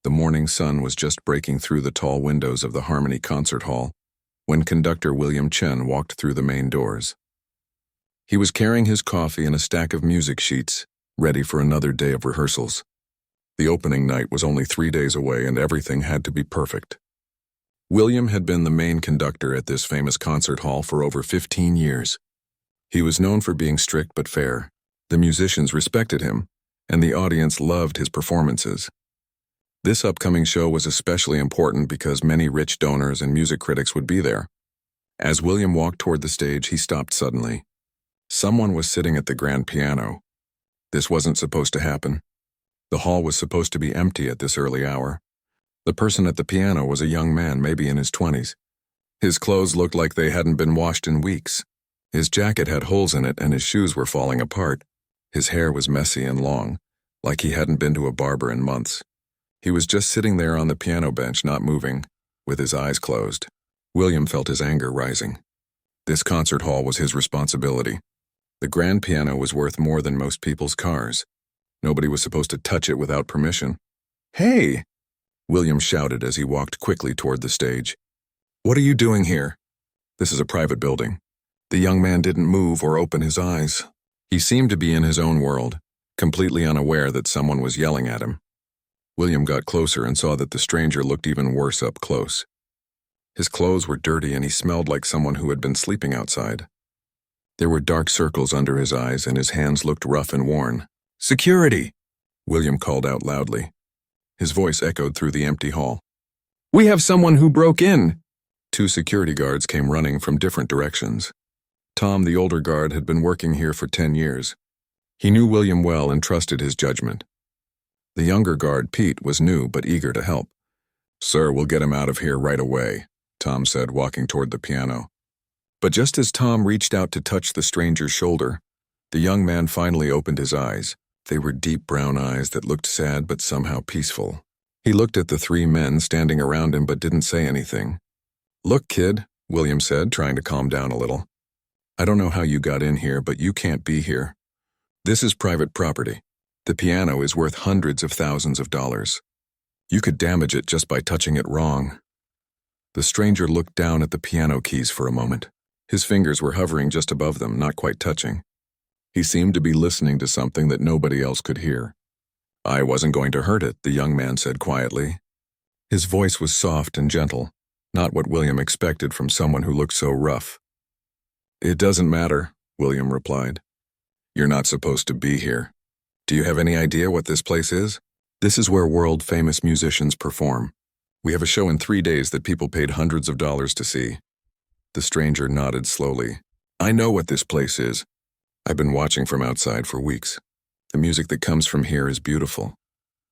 The morning sun was just breaking through the tall windows of the Harmony Concert Hall when conductor William Chen walked through the main doors. He was carrying his coffee and a stack of music sheets, ready for another day of rehearsals. The opening night was only 3 days away and everything had to be perfect. William had been the main conductor at this famous concert hall for over 15 years. He was known for being strict but fair. The musicians respected him, and the audience loved his performances. This upcoming show was especially important because many rich donors and music critics would be there. As William walked toward the stage, he stopped suddenly. Someone was sitting at the grand piano. This wasn't supposed to happen. The hall was supposed to be empty at this early hour. The person at the piano was a young man, maybe in his 20s. His clothes looked like they hadn't been washed in weeks. His jacket had holes in it and his shoes were falling apart. His hair was messy and long, like he hadn't been to a barber in months. He was just sitting there on the piano bench, not moving, with his eyes closed. William felt his anger rising. This concert hall was his responsibility. The grand piano was worth more than most people's cars. Nobody was supposed to touch it without permission. "Hey!" William shouted as he walked quickly toward the stage. "What are you doing here?" "This is a private building." The young man didn't move or open his eyes. He seemed to be in his own world, completely unaware that someone was yelling at him. William got closer and saw that the stranger looked even worse up close. His clothes were dirty and he smelled like someone who had been sleeping outside. There were dark circles under his eyes and his hands looked rough and worn. "Security!" William called out loudly. His voice echoed through the empty hall. "We have someone who broke in!" 2 security guards came running from different directions. Tom, the older guard, had been working here for 10 years. He knew William well and trusted his judgment. The younger guard, Pete, was new but eager to help. "Sir, we'll get him out of here right away," Tom said, walking toward the piano. But just as Tom reached out to touch the stranger's shoulder, the young man finally opened his eyes. They were deep brown eyes that looked sad but somehow peaceful. He looked at the 3 men standing around him but didn't say anything. "Look, kid," William said, trying to calm down a little. "I don't know how you got in here, but you can't be here. This is private property. The piano is worth hundreds of thousands of dollars. You could damage it just by touching it wrong." The stranger looked down at the piano keys for a moment. His fingers were hovering just above them, not quite touching. He seemed to be listening to something that nobody else could hear. "I wasn't going to hurt it," the young man said quietly. His voice was soft and gentle, not what William expected from someone who looked so rough. "It doesn't matter," William replied. "You're not supposed to be here. Do you have any idea what this place is?" "This is where world-famous musicians perform. We have a show in 3 days that people paid hundreds of dollars to see." The stranger nodded slowly. "I know what this place is. I've been watching from outside for weeks. The music that comes from here is beautiful."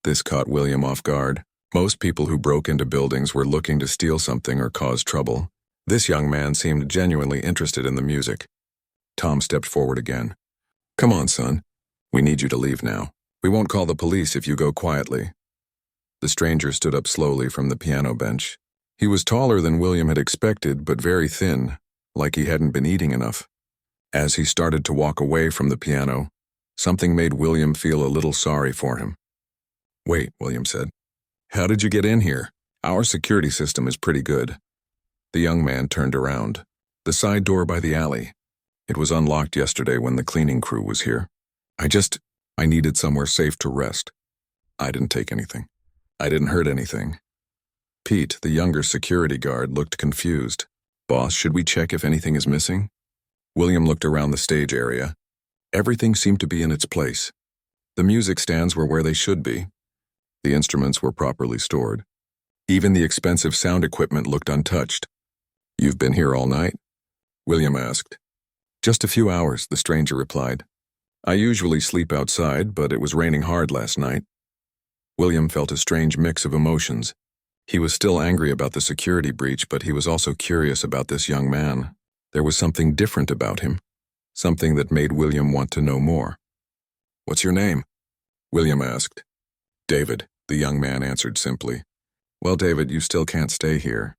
This caught William off guard. Most people who broke into buildings were looking to steal something or cause trouble. This young man seemed genuinely interested in the music. Tom stepped forward again. "Come on, son. We need you to leave now. We won't call the police if you go quietly." The stranger stood up slowly from the piano bench. He was taller than William had expected, but very thin, like he hadn't been eating enough. As he started to walk away from the piano, something made William feel a little sorry for him. "Wait," William said. "How did you get in here? Our security system is pretty good." The young man turned around. "The side door by the alley. It was unlocked yesterday when the cleaning crew was here. I needed somewhere safe to rest. I didn't take anything. I didn't hurt anything." Pete, the younger security guard, looked confused. "Boss, should we check if anything is missing?" William looked around the stage area. Everything seemed to be in its place. The music stands were where they should be. The instruments were properly stored. Even the expensive sound equipment looked untouched. "You've been here all night?" William asked. "Just a few hours," the stranger replied. "I usually sleep outside, but it was raining hard last night." William felt a strange mix of emotions. He was still angry about the security breach, but he was also curious about this young man. There was something different about him, something that made William want to know more. "What's your name?" William asked. "David," the young man answered simply. "Well, David, you still can't stay here.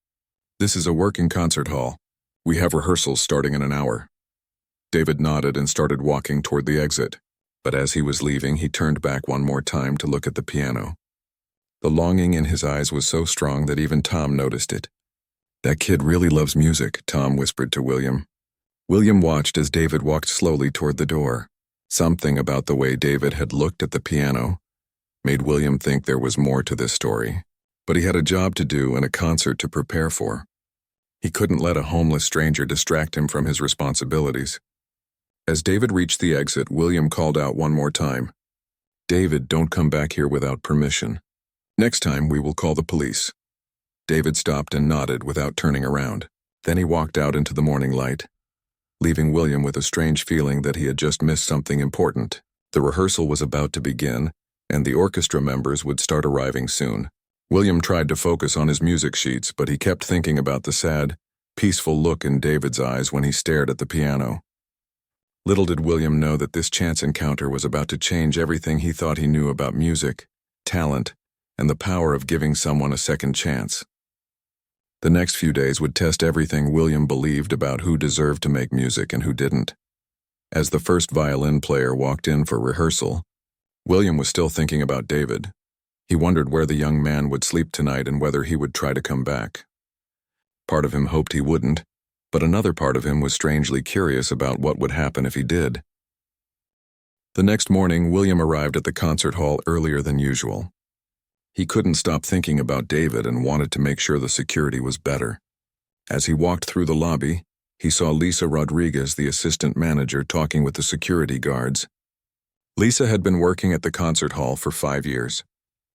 This is a working concert hall. We have rehearsals starting in an hour." David nodded and started walking toward the exit, but as he was leaving, he turned back one more time to look at the piano. The longing in his eyes was so strong that even Tom noticed it. "That kid really loves music," Tom whispered to William. William watched as David walked slowly toward the door. Something about the way David had looked at the piano made William think there was more to this story. But he had a job to do and a concert to prepare for. He couldn't let a homeless stranger distract him from his responsibilities. As David reached the exit, William called out one more time, "David, don't come back here without permission. Next time we will call the police." David stopped and nodded without turning around. Then he walked out into the morning light, leaving William with a strange feeling that he had just missed something important. The rehearsal was about to begin, and the orchestra members would start arriving soon. William tried to focus on his music sheets, but he kept thinking about the sad, peaceful look in David's eyes when he stared at the piano. Little did William know that this chance encounter was about to change everything he thought he knew about music, talent, and the power of giving someone a second chance. The next few days would test everything William believed about who deserved to make music and who didn't. As the first violin player walked in for rehearsal, William was still thinking about David. He wondered where the young man would sleep tonight and whether he would try to come back. Part of him hoped he wouldn't, but another part of him was strangely curious about what would happen if he did. The next morning, William arrived at the concert hall earlier than usual. He couldn't stop thinking about David and wanted to make sure the security was better. As he walked through the lobby, he saw Lisa Rodriguez, the assistant manager, talking with the security guards. Lisa had been working at the concert hall for 5 years.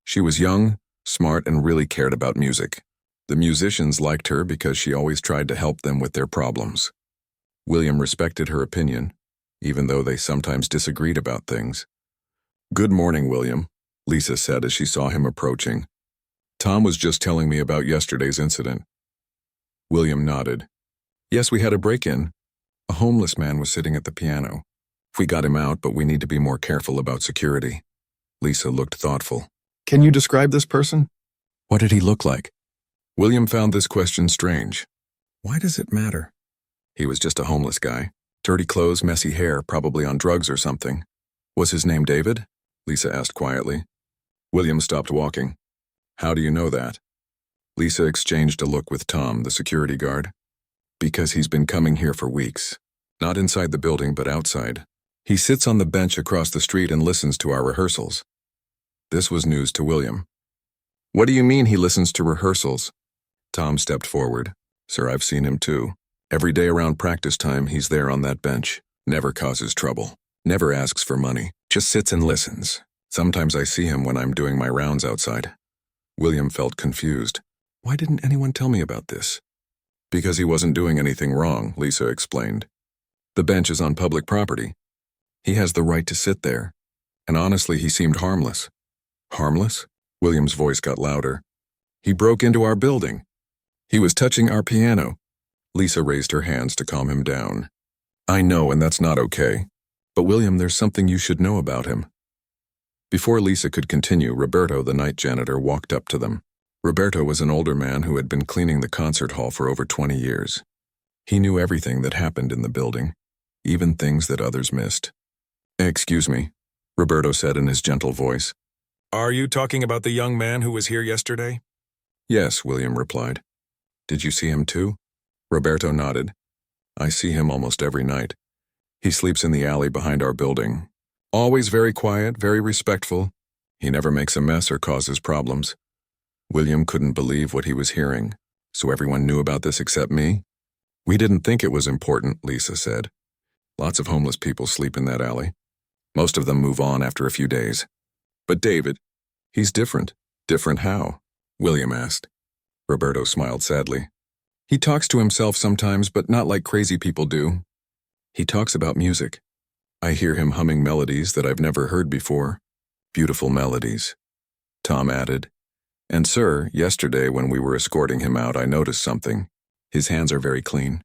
She was young, smart, and really cared about music. The musicians liked her because she always tried to help them with their problems. William respected her opinion, even though they sometimes disagreed about things. "Good morning, William," Lisa said as she saw him approaching. "Tom was just telling me about yesterday's incident." William nodded. "Yes, we had a break-in. A homeless man was sitting at the piano. We got him out, but we need to be more careful about security." Lisa looked thoughtful. "Can you describe this person? What did he look like?" William found this question strange. Why does it matter? He was just a homeless guy. Dirty clothes, messy hair, probably on drugs or something. "Was his name David?" Lisa asked quietly. William stopped walking. "How do you know that?" Lisa exchanged a look with Tom, the security guard. "Because he's been coming here for weeks. Not inside the building, but outside. He sits on the bench across the street and listens to our rehearsals." This was news to William. "What do you mean he listens to rehearsals?" Tom stepped forward. "Sir, I've seen him too. Every day around practice time, he's there on that bench. Never causes trouble. Never asks for money. Just sits and listens. Sometimes I see him when I'm doing my rounds outside." William felt confused. Why didn't anyone tell me about this? "Because he wasn't doing anything wrong," Lisa explained. "The bench is on public property. He has the right to sit there. And honestly, he seemed harmless." "Harmless?" William's voice got louder. "He broke into our building. He was touching our piano." Lisa raised her hands to calm him down. "I know, and that's not okay. But William, there's something you should know about him." Before Lisa could continue, Roberto, the night janitor, walked up to them. Roberto was an older man who had been cleaning the concert hall for over 20 years. He knew everything that happened in the building, even things that others missed. "Excuse me," Roberto said in his gentle voice. "Are you talking about the young man who was here yesterday?" "Yes," William replied. "Did you see him too?" Roberto nodded. "I see him almost every night. He sleeps in the alley behind our building. Always very quiet, very respectful. He never makes a mess or causes problems." William couldn't believe what he was hearing. "So everyone knew about this except me?" "We didn't think it was important," Lisa said. "Lots of homeless people sleep in that alley. Most of them move on after a few days. But David, he's different." "Different how?" William asked. Roberto smiled sadly. "He talks to himself sometimes, but not like crazy people do. He talks about music. I hear him humming melodies that I've never heard before. Beautiful melodies." Tom added, "And sir, yesterday when we were escorting him out, I noticed something. His hands are very clean.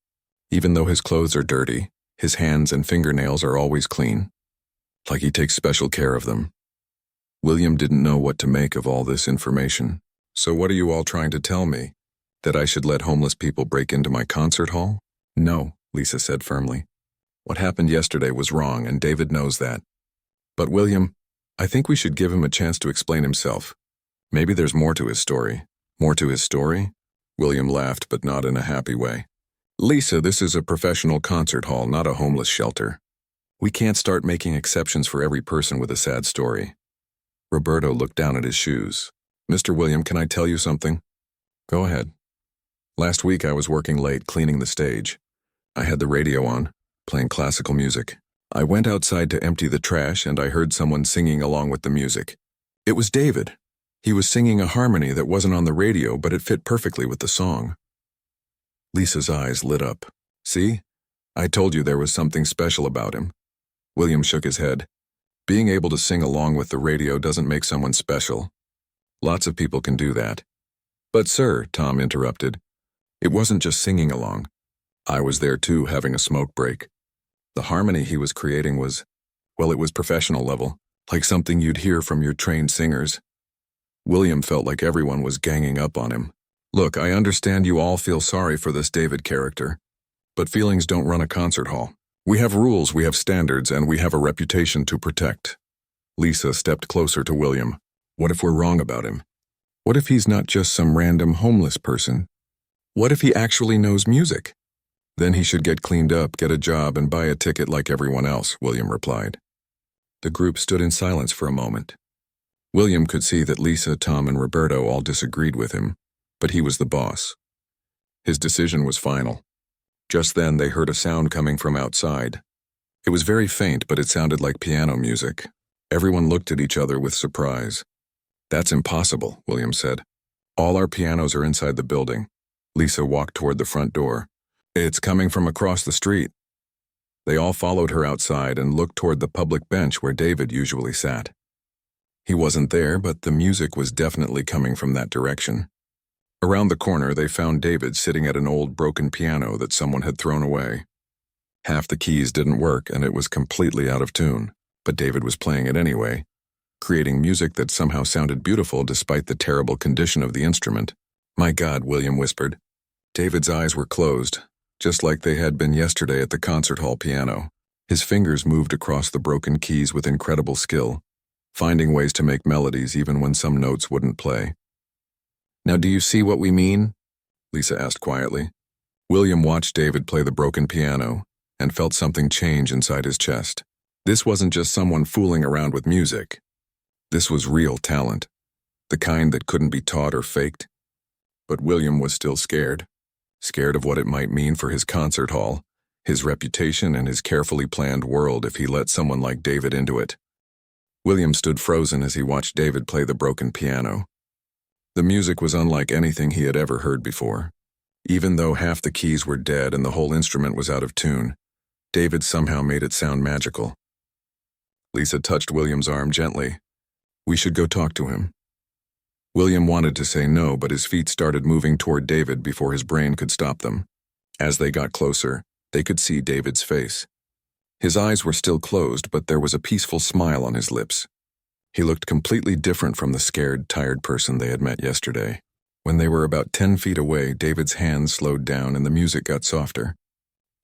Even though his clothes are dirty, his hands and fingernails are always clean. Like he takes special care of them." William didn't know what to make of all this information. "So what are you all trying to tell me? That I should let homeless people break into my concert hall?" "No," Lisa said firmly. "What happened yesterday was wrong, and David knows that. But William, I think we should give him a chance to explain himself. Maybe there's more to his story. More to his story? William laughed, but not in a happy way. Lisa, this is a professional concert hall, not a homeless shelter. We can't start making exceptions for every person with a sad story. Roberto looked down at his shoes. Mr. William, can I tell you something? Go ahead. Last week I was working late cleaning the stage. I had the radio on, playing classical music. I went outside to empty the trash and I heard someone singing along with the music. It was David. He was singing a harmony that wasn't on the radio, but it fit perfectly with the song. Lisa's eyes lit up. See? I told you there was something special about him. William shook his head. Being able to sing along with the radio doesn't make someone special. Lots of people can do that. But sir, Tom interrupted, it wasn't just singing along. I was there too, having a smoke break. The harmony he was creating was, well, it was professional level, like something you'd hear from your trained singers. William felt like everyone was ganging up on him. Look, I understand you all feel sorry for this David character, but feelings don't run a concert hall. We have rules, we have standards, and we have a reputation to protect. Lisa stepped closer to William. What if we're wrong about him? What if he's not just some random homeless person? What if he actually knows music? Then he should get cleaned up, get a job, and buy a ticket like everyone else, William replied. The group stood in silence for a moment. William could see that Lisa, Tom, and Roberto all disagreed with him, but he was the boss. His decision was final. Just then they heard a sound coming from outside. It was very faint, but it sounded like piano music. Everyone looked at each other with surprise. That's impossible, William said. All our pianos are inside the building. Lisa walked toward the front door. It's coming from across the street. They all followed her outside and looked toward the public bench where David usually sat. He wasn't there, but the music was definitely coming from that direction. Around the corner, they found David sitting at an old broken piano that someone had thrown away. Half the keys didn't work and it was completely out of tune, but David was playing it anyway, creating music that somehow sounded beautiful despite the terrible condition of the instrument. My God, William whispered. David's eyes were closed, just like they had been yesterday at the concert hall piano. His fingers moved across the broken keys with incredible skill, finding ways to make melodies even when some notes wouldn't play. Now do you see what we mean? Lisa asked quietly. William watched David play the broken piano and felt something change inside his chest. This wasn't just someone fooling around with music. This was real talent, the kind that couldn't be taught or faked. But William was still scared of what it might mean for his concert hall, his reputation, and his carefully planned world if he let someone like David into it. William stood frozen as he watched David play the broken piano. The music was unlike anything he had ever heard before. Even though half the keys were dead and the whole instrument was out of tune, David somehow made it sound magical. Lisa touched William's arm gently. We should go talk to him. William wanted to say no, but his feet started moving toward David before his brain could stop them. As they got closer, they could see David's face. His eyes were still closed, but there was a peaceful smile on his lips. He looked completely different from the scared, tired person they had met yesterday. When they were about 10 feet away, David's hands slowed down and the music got softer.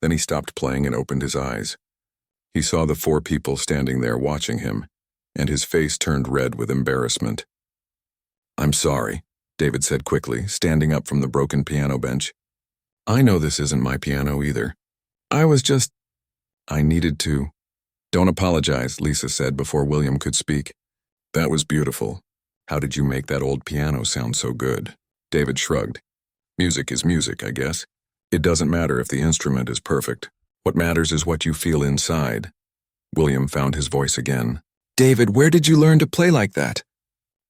Then he stopped playing and opened his eyes. He saw the 4 people standing there watching him, and his face turned red with embarrassment. I'm sorry, David said quickly, standing up from the broken piano bench. I know this isn't my piano either. I needed to. Don't apologize, Lisa said before William could speak. That was beautiful. How did you make that old piano sound so good? David shrugged. Music is music, I guess. It doesn't matter if the instrument is perfect. What matters is what you feel inside. William found his voice again. David, where did you learn to play like that?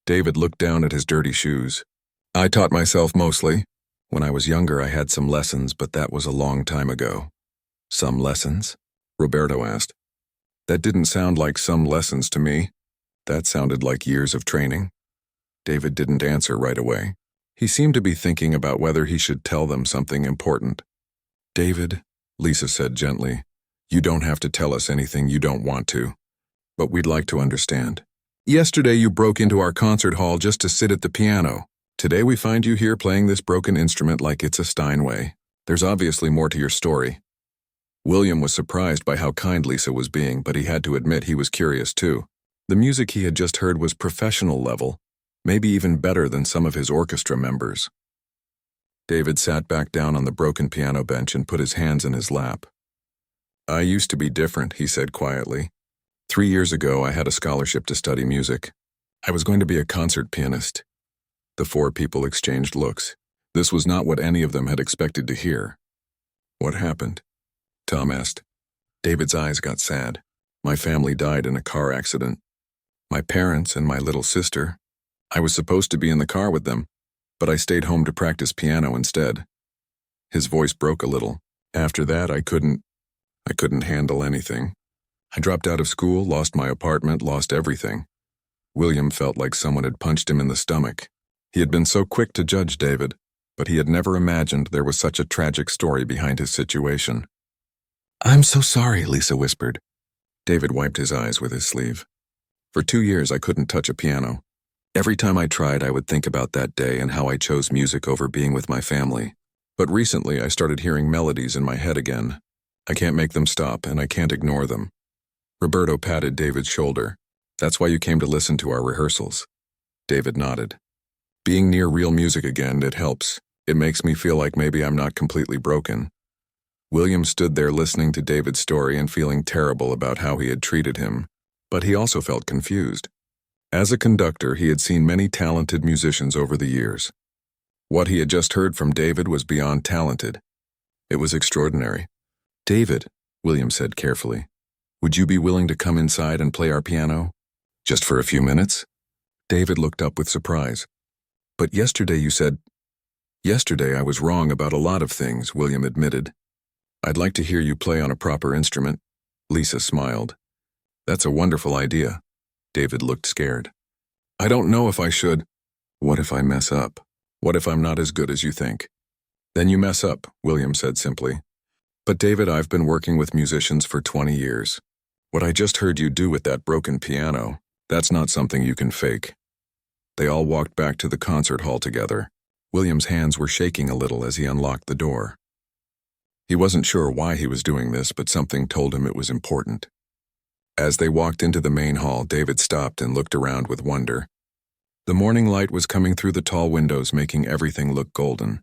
David looked down at his dirty shoes. I taught myself mostly. When I was younger, I had some lessons, but that was a long time ago. Some lessons? Roberto asked. That didn't sound like some lessons to me. That sounded like years of training. David didn't answer right away. He seemed to be thinking about whether he should tell them something important. David, Lisa said gently, you don't have to tell us anything you don't want to, but we'd like to understand. Yesterday you broke into our concert hall just to sit at the piano. Today we find you here playing this broken instrument like it's a Steinway. There's obviously more to your story. William was surprised by how kind Lisa was being, but he had to admit he was curious too. The music he had just heard was professional level, maybe even better than some of his orchestra members. David sat back down on the broken piano bench and put his hands in his lap. "I used to be different," he said quietly. 3 years ago, I had a scholarship to study music. I was going to be a concert pianist. The four people exchanged looks. This was not what any of them had expected to hear. "What happened?" Tom asked. David's eyes got sad. "My family died in a car accident. My parents and my little sister. I was supposed to be in the car with them, but I stayed home to practice piano instead." His voice broke a little. "After that, I couldn't handle anything. I dropped out of school, lost my apartment, lost everything." William felt like someone had punched him in the stomach. He had been so quick to judge David, but he had never imagined there was such a tragic story behind his situation. "I'm so sorry," Lisa whispered. David wiped his eyes with his sleeve. "For 2 years, I couldn't touch a piano. Every time I tried, I would think about that day and how I chose music over being with my family. But recently, I started hearing melodies in my head again. I can't make them stop, and I can't ignore them." Roberto patted David's shoulder. "That's why you came to listen to our rehearsals." David nodded. "Being near real music again, it helps. It makes me feel like maybe I'm not completely broken." William stood there listening to David's story and feeling terrible about how he had treated him, but he also felt confused. As a conductor, he had seen many talented musicians over the years. What he had just heard from David was beyond talented. It was extraordinary. "David," William said carefully, "would you be willing to come inside and play our piano? Just for a few minutes?" David looked up with surprise. "But yesterday you said—" "Yesterday I was wrong about a lot of things," William admitted. "I'd like to hear you play on a proper instrument." Lisa smiled. "That's a wonderful idea." David looked scared. "I don't know if I should. What if I mess up? What if I'm not as good as you think?" "Then you mess up," William said simply. "But David, I've been working with musicians for 20 years. What I just heard you do with that broken piano, that's not something you can fake." They all walked back to the concert hall together. William's hands were shaking a little as he unlocked the door. He wasn't sure why he was doing this, but something told him it was important. As they walked into the main hall, David stopped and looked around with wonder. The morning light was coming through the tall windows, making everything look golden.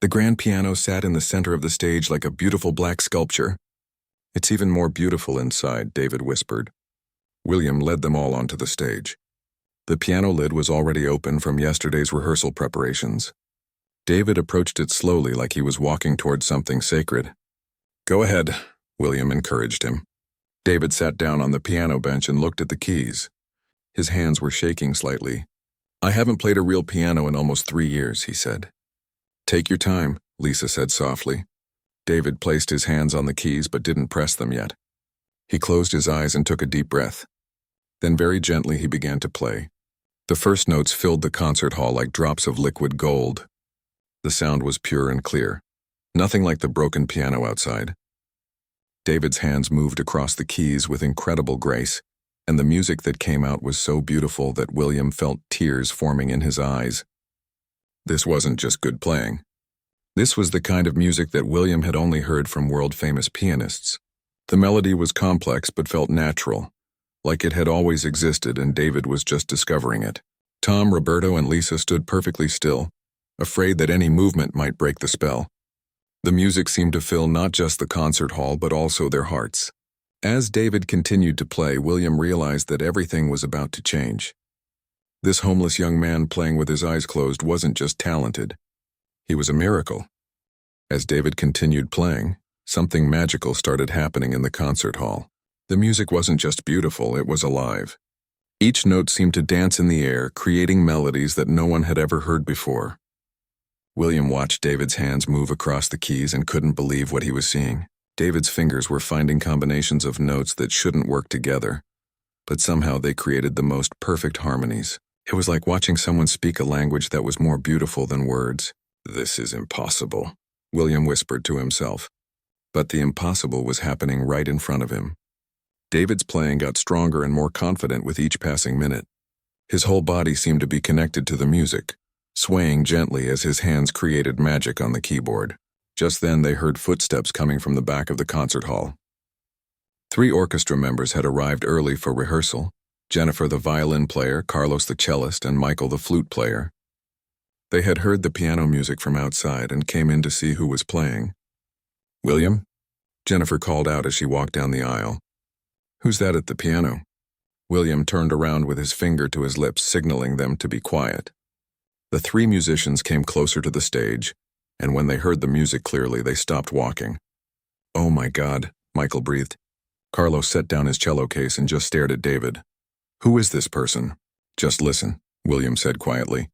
The grand piano sat in the center of the stage like a beautiful black sculpture. "It's even more beautiful inside," David whispered. William led them all onto the stage. The piano lid was already open from yesterday's rehearsal preparations. David approached it slowly like he was walking toward something sacred. "Go ahead," William encouraged him. David sat down on the piano bench and looked at the keys. His hands were shaking slightly. "I haven't played a real piano in almost 3 years," he said. "Take your time," Lisa said softly. David placed his hands on the keys but didn't press them yet. He closed his eyes and took a deep breath. Then very gently he began to play. The first notes filled the concert hall like drops of liquid gold. The sound was pure and clear, nothing like the broken piano outside. David's hands moved across the keys with incredible grace, and the music that came out was so beautiful that William felt tears forming in his eyes. This wasn't just good playing. This was the kind of music that William had only heard from world-famous pianists. The melody was complex but felt natural, like it had always existed and David was just discovering it. Tom, Roberto, and Lisa stood perfectly still, afraid that any movement might break the spell. The music seemed to fill not just the concert hall but also their hearts. As David continued to play, William realized that everything was about to change. This homeless young man playing with his eyes closed wasn't just talented. He was a miracle. As David continued playing, something magical started happening in the concert hall. The music wasn't just beautiful, it was alive. Each note seemed to dance in the air, creating melodies that no one had ever heard before. William watched David's hands move across the keys and couldn't believe what he was seeing. David's fingers were finding combinations of notes that shouldn't work together, but somehow they created the most perfect harmonies. It was like watching someone speak a language that was more beautiful than words. "This is impossible," William whispered to himself. But the impossible was happening right in front of him. David's playing got stronger and more confident with each passing minute. His whole body seemed to be connected to the music, swaying gently as his hands created magic on the keyboard. Just then they heard footsteps coming from the back of the concert hall. 3 orchestra members had arrived early for rehearsal, Jennifer the violin player, Carlos the cellist, and Michael the flute player. They had heard the piano music from outside and came in to see who was playing. "William?" Jennifer called out as she walked down the aisle. "Who's that at the piano?" William turned around with his finger to his lips, signaling them to be quiet. The three musicians came closer to the stage, and when they heard the music clearly, they stopped walking. "Oh my God," Michael breathed. Carlos set down his cello case and just stared at David. "Who is this person?" "Just listen," William said quietly.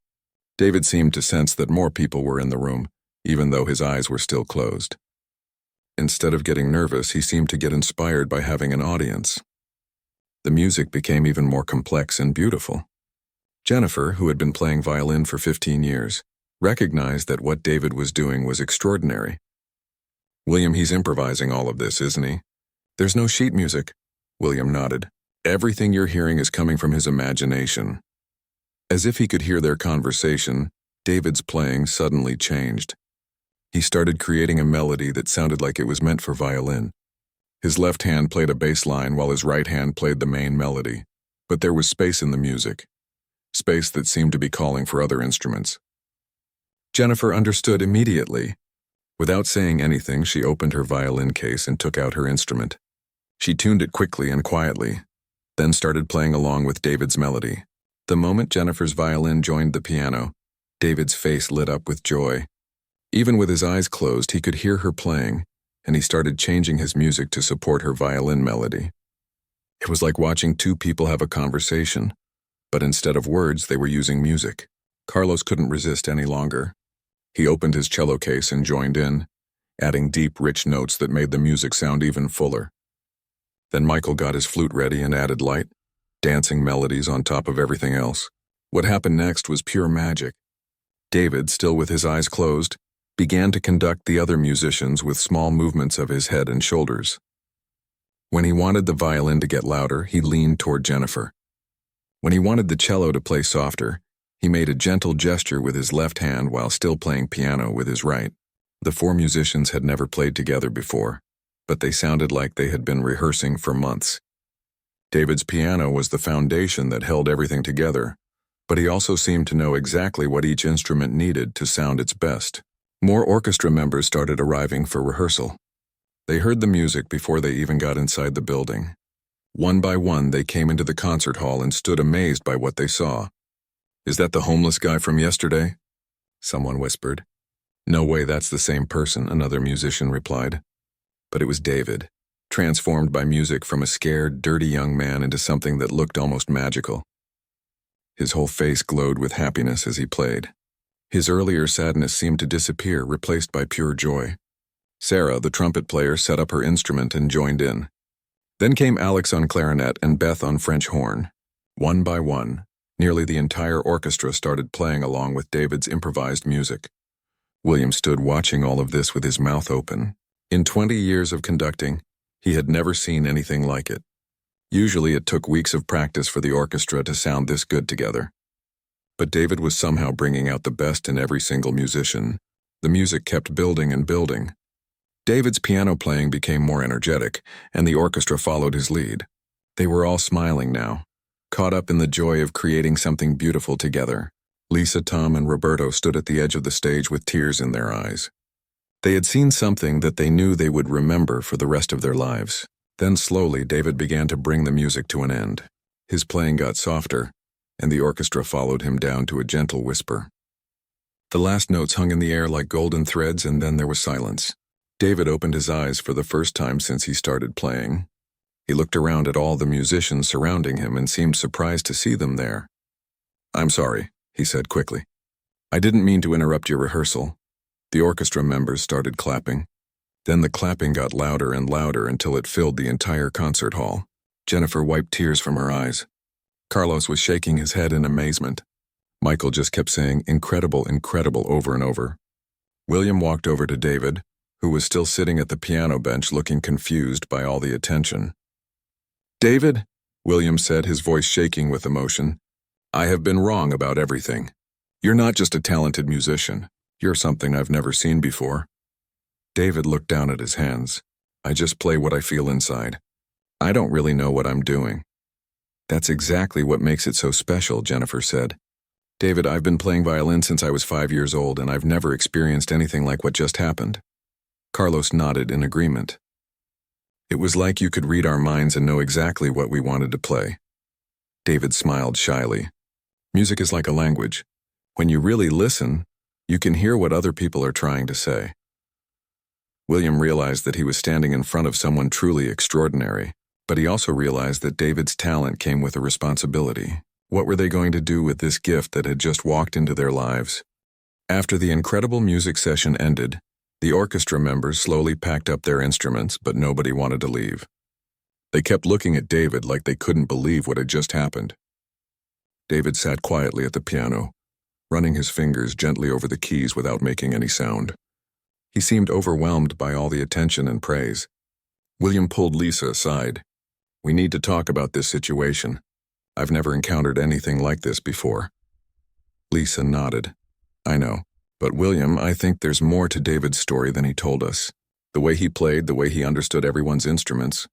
David seemed to sense that more people were in the room, even though his eyes were still closed. Instead of getting nervous, he seemed to get inspired by having an audience. The music became even more complex and beautiful. Jennifer, who had been playing violin for 15 years, recognized that what David was doing was extraordinary. "William, he's improvising all of this, isn't he?" "There's no sheet music." William nodded. "Everything you're hearing is coming from his imagination." As if he could hear their conversation, David's playing suddenly changed. He started creating a melody that sounded like it was meant for violin. His left hand played a bass line while his right hand played the main melody, but there was space in the music. Space that seemed to be calling for other instruments. Jennifer understood immediately. Without saying anything, she opened her violin case and took out her instrument. She tuned it quickly and quietly, then started playing along with David's melody. The moment Jennifer's violin joined the piano, David's face lit up with joy. Even with his eyes closed, he could hear her playing, and he started changing his music to support her violin melody. It was like watching two people have a conversation, but instead of words, they were using music. Carlos couldn't resist any longer. He opened his cello case and joined in, adding deep, rich notes that made the music sound even fuller. Then Michael got his flute ready and added light, dancing melodies on top of everything else. What happened next was pure magic. David, still with his eyes closed, began to conduct the other musicians with small movements of his head and shoulders. When he wanted the violin to get louder, he leaned toward Jennifer. When he wanted the cello to play softer, he made a gentle gesture with his left hand while still playing piano with his right. The four musicians had never played together before, but they sounded like they had been rehearsing for months. David's piano was the foundation that held everything together, but he also seemed to know exactly what each instrument needed to sound its best. More orchestra members started arriving for rehearsal. They heard the music before they even got inside the building. One by one, they came into the concert hall and stood amazed by what they saw. "Is that the homeless guy from yesterday?" someone whispered. "No way, that's the same person," another musician replied. But it was David, transformed by music from a scared, dirty young man into something that looked almost magical. His whole face glowed with happiness as he played. His earlier sadness seemed to disappear, replaced by pure joy. Sarah, the trumpet player, set up her instrument and joined in. Then came Alex on clarinet and Beth on French horn. One by one, nearly the entire orchestra started playing along with David's improvised music. William stood watching all of this with his mouth open. In 20 years of conducting, he had never seen anything like it. Usually it took weeks of practice for the orchestra to sound this good together. But David was somehow bringing out the best in every single musician. The music kept building and building. David's piano playing became more energetic, and the orchestra followed his lead. They were all smiling now, caught up in the joy of creating something beautiful together. Lisa, Tom, and Roberto stood at the edge of the stage with tears in their eyes. They had seen something that they knew they would remember for the rest of their lives. Then slowly, David began to bring the music to an end. His playing got softer, and the orchestra followed him down to a gentle whisper. The last notes hung in the air like golden threads, and then there was silence. David opened his eyes for the first time since he started playing. He looked around at all the musicians surrounding him and seemed surprised to see them there. "I'm sorry," he said quickly. "I didn't mean to interrupt your rehearsal." The orchestra members started clapping. Then the clapping got louder and louder until it filled the entire concert hall. Jennifer wiped tears from her eyes. Carlos was shaking his head in amazement. Michael just kept saying, "Incredible, incredible," over and over. William walked over to David, who was still sitting at the piano bench looking confused by all the attention. "David," William said, his voice shaking with emotion, "I have been wrong about everything. You're not just a talented musician. You're something I've never seen before." David looked down at his hands. "I just play what I feel inside. I don't really know what I'm doing." That's exactly what makes it so special, Jennifer said. David, I've been playing violin since I was 5 years old, and I've never experienced anything like what just happened. Carlos nodded in agreement. It was like you could read our minds and know exactly what we wanted to play. David smiled shyly. Music is like a language. When you really listen, you can hear what other people are trying to say. William realized that he was standing in front of someone truly extraordinary, but he also realized that David's talent came with a responsibility. What were they going to do with this gift that had just walked into their lives? After the incredible music session ended, the orchestra members slowly packed up their instruments, but nobody wanted to leave. They kept looking at David like they couldn't believe what had just happened. David sat quietly at the piano, running his fingers gently over the keys without making any sound. He seemed overwhelmed by all the attention and praise. William pulled Lisa aside. We need to talk about this situation. I've never encountered anything like this before. Lisa nodded. I know. But William, I think there's more to David's story than he told us. The way he played, the way he understood everyone's instruments.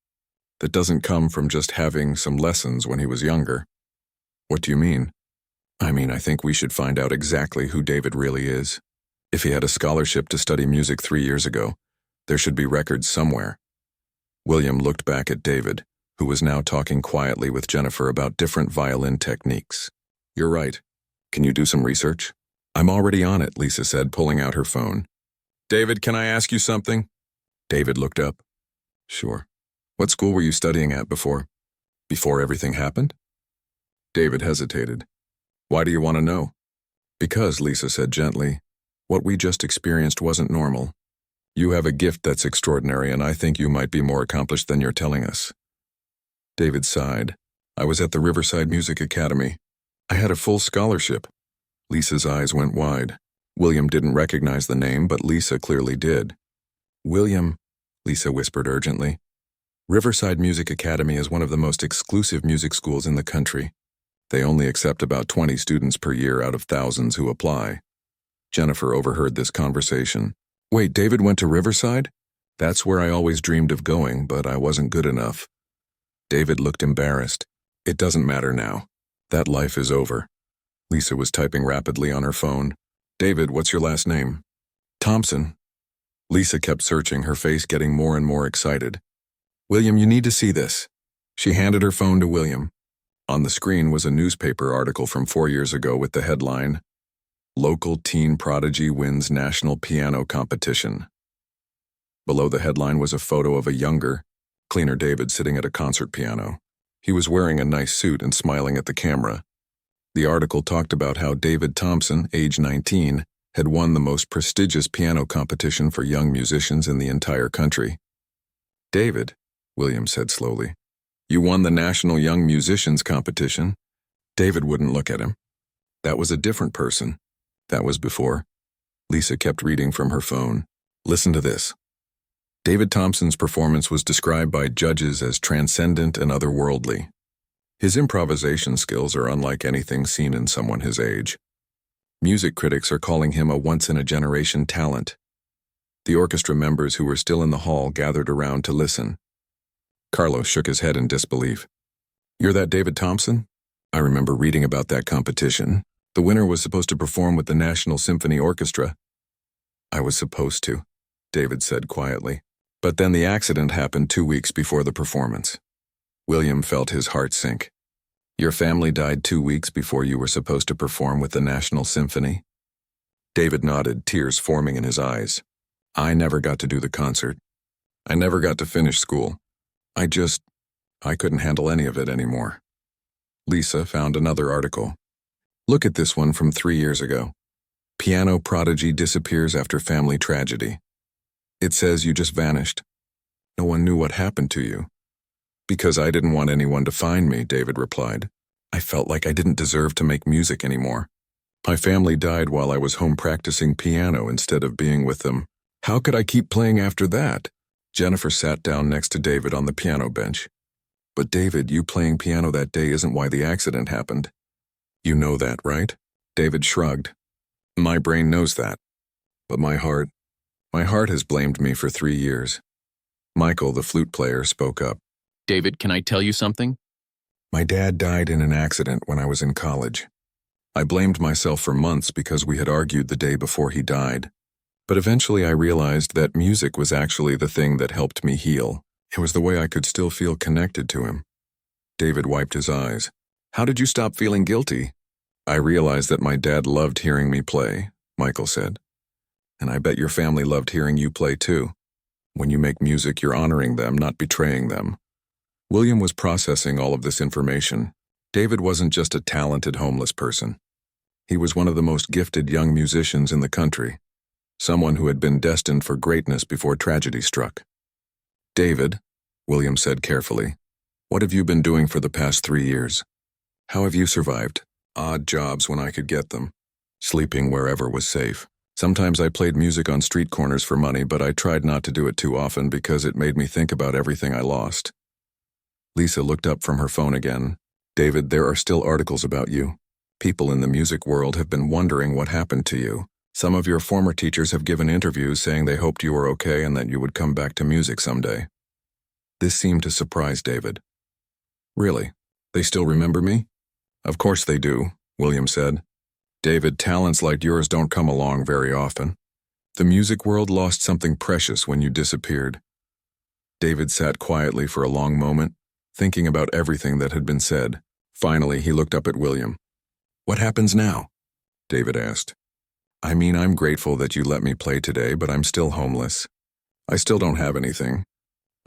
That doesn't come from just having some lessons when he was younger. What do you mean? I think we should find out exactly who David really is. If he had a scholarship to study music 3 years ago, there should be records somewhere. William looked back at David, who was now talking quietly with Jennifer about different violin techniques. You're right. Can you do some research? I'm already on it, Lisa said, pulling out her phone. David, can I ask you something? David looked up. Sure. What school were you studying at before? Before everything happened? David hesitated. Why do you want to know? Because, Lisa said gently, what we just experienced wasn't normal. You have a gift that's extraordinary, and I think you might be more accomplished than you're telling us. David sighed. I was at the Riverside Music Academy. I had a full scholarship. Lisa's eyes went wide. William didn't recognize the name, but Lisa clearly did. William, Lisa whispered urgently. Riverside Music Academy is one of the most exclusive music schools in the country. They only accept about 20 students per year out of thousands who apply. Jennifer overheard this conversation. Wait, David went to Riverside? That's where I always dreamed of going, but I wasn't good enough. David looked embarrassed. It doesn't matter now. That life is over. Lisa was typing rapidly on her phone. David, what's your last name? Thompson. Lisa kept searching, her face getting more and more excited. William, you need to see this. She handed her phone to William. On the screen was a newspaper article from 4 years ago with the headline, Local Teen Prodigy Wins National Piano Competition. Below the headline was a photo of a younger, cleaner David sitting at a concert piano. He was wearing a nice suit and smiling at the camera. The article talked about how David Thompson, age 19, had won the most prestigious piano competition for young musicians in the entire country. David, William said slowly, you won the National Young Musicians Competition. David wouldn't look at him. That was a different person. That was before. Lisa kept reading from her phone. Listen to this. David Thompson's performance was described by judges as transcendent and otherworldly. His improvisation skills are unlike anything seen in someone his age. Music critics are calling him a once-in-a-generation talent. The orchestra members who were still in the hall gathered around to listen. Carlos shook his head in disbelief. You're that David Thompson? I remember reading about that competition. The winner was supposed to perform with the National Symphony Orchestra. I was supposed to, David said quietly. But then the accident happened 2 weeks before the performance. William felt his heart sink. Your family died 2 weeks before you were supposed to perform with the National Symphony? David nodded, tears forming in his eyes. I never got to do the concert. I never got to finish school. I couldn't handle any of it anymore. Lisa found another article. Look at this one from 3 years ago. Piano prodigy disappears after family tragedy. It says you just vanished. No one knew what happened to you. Because I didn't want anyone to find me, David replied. I felt like I didn't deserve to make music anymore. My family died while I was home practicing piano instead of being with them. How could I keep playing after that? Jennifer sat down next to David on the piano bench. But David, you playing piano that day isn't why the accident happened. You know that, right? David shrugged. My brain knows that. But my heart has blamed me for 3 years. Michael, the flute player, spoke up. David, can I tell you something? My dad died in an accident when I was in college. I blamed myself for months because we had argued the day before he died. But eventually I realized that music was actually the thing that helped me heal. It was the way I could still feel connected to him. David wiped his eyes. How did you stop feeling guilty? I realized that my dad loved hearing me play, Michael said. And I bet your family loved hearing you play too. When you make music, you're honoring them, not betraying them. William was processing all of this information. David wasn't just a talented homeless person. He was one of the most gifted young musicians in the country, someone who had been destined for greatness before tragedy struck. David, William said carefully, what have you been doing for the past 3 years? How have you survived? Odd jobs when I could get them. Sleeping wherever was safe. Sometimes I played music on street corners for money, but I tried not to do it too often because it made me think about everything I lost. Lisa looked up from her phone again. David, there are still articles about you. People in the music world have been wondering what happened to you. Some of your former teachers have given interviews saying they hoped you were okay and that you would come back to music someday. This seemed to surprise David. Really? They still remember me? Of course they do, William said. David, talents like yours don't come along very often. The music world lost something precious when you disappeared. David sat quietly for a long moment, thinking about everything that had been said. Finally, he looked up at William. What happens now? David asked. I mean, I'm grateful that you let me play today, but I'm still homeless. I still don't have anything.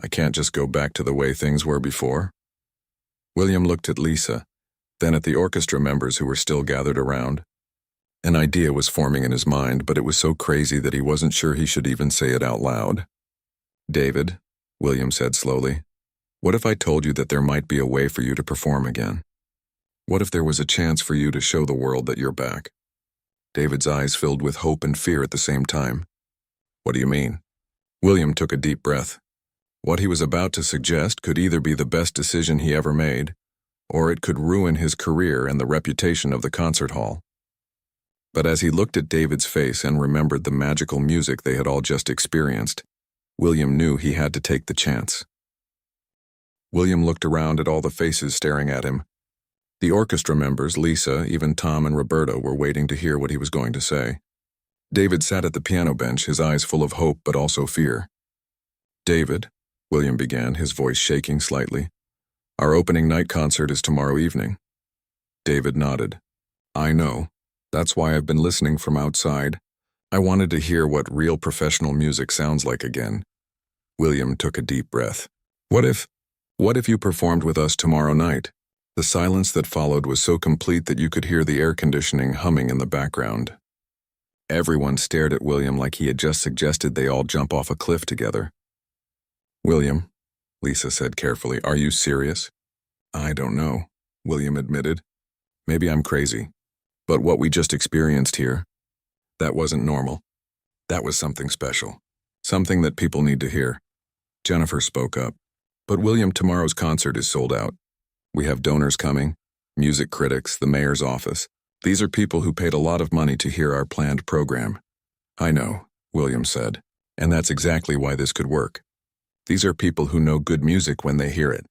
I can't just go back to the way things were before. William looked at Lisa, then at the orchestra members who were still gathered around. An idea was forming in his mind, but it was so crazy that he wasn't sure he should even say it out loud. David, William said slowly, what if I told you that there might be a way for you to perform again? What if there was a chance for you to show the world that you're back? David's eyes filled with hope and fear at the same time. What do you mean? William took a deep breath. What he was about to suggest could either be the best decision he ever made, or it could ruin his career and the reputation of the concert hall. But as he looked at David's face and remembered the magical music they had all just experienced, William knew he had to take the chance. William looked around at all the faces staring at him. The orchestra members, Lisa, even Tom and Roberta, were waiting to hear what he was going to say. David sat at the piano bench, his eyes full of hope but also fear. David, William began, his voice shaking slightly, our opening night concert is tomorrow evening. David nodded. I know. That's why I've been listening from outside. I wanted to hear what real professional music sounds like again. William took a deep breath. What if you performed with us tomorrow night? The silence that followed was so complete that you could hear the air conditioning humming in the background. Everyone stared at William like he had just suggested they all jump off a cliff together. William, Lisa said carefully, are you serious? I don't know, William admitted. Maybe I'm crazy. But what we just experienced here, that wasn't normal. That was something special. Something that people need to hear. Jennifer spoke up. But William, tomorrow's concert is sold out. We have donors coming, music critics, the mayor's office. These are people who paid a lot of money to hear our planned program. I know, William said, and that's exactly why this could work. These are people who know good music when they hear it.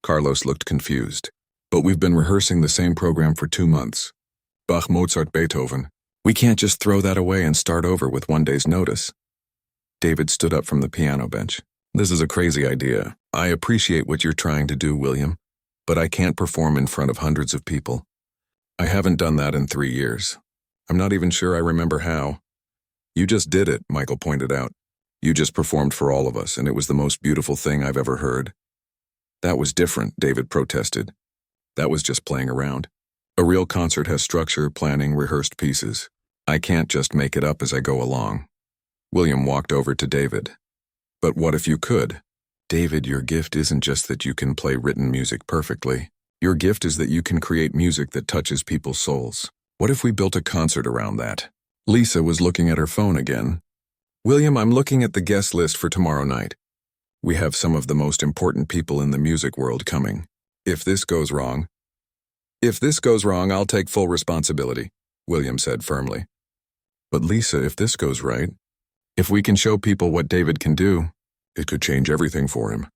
Carlos looked confused. But we've been rehearsing the same program for 2 months. Bach, Mozart, Beethoven. We can't just throw that away and start over with 1 day's notice. David stood up from the piano bench. This is a crazy idea. I appreciate what you're trying to do, William, but I can't perform in front of hundreds of people. I haven't done that in 3 years. I'm not even sure I remember how. You just did it, Michael pointed out. You just performed for all of us, and it was the most beautiful thing I've ever heard. That was different, David protested. That was just playing around. A real concert has structure, planning, rehearsed pieces. I can't just make it up as I go along. William walked over to David. But what if you could? David, your gift isn't just that you can play written music perfectly. Your gift is that you can create music that touches people's souls. What if we built a concert around that? Lisa was looking at her phone again. William, I'm looking at the guest list for tomorrow night. We have some of the most important people in the music world coming. If this goes wrong, I'll take full responsibility, William said firmly. But Lisa, if this goes right, if we can show people what David can do, it could change everything for him.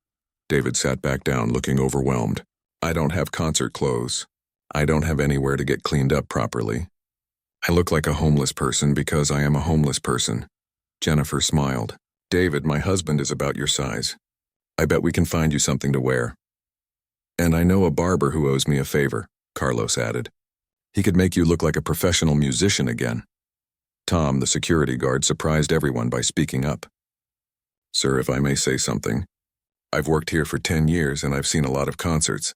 David sat back down, looking overwhelmed. I don't have concert clothes. I don't have anywhere to get cleaned up properly. I look like a homeless person because I am a homeless person. Jennifer smiled. David, my husband, is about your size. I bet we can find you something to wear. And I know a barber who owes me a favor, Carlos added. He could make you look like a professional musician again. Tom, the security guard, surprised everyone by speaking up. Sir, if I may say something, I've worked here for 10 years and I've seen a lot of concerts.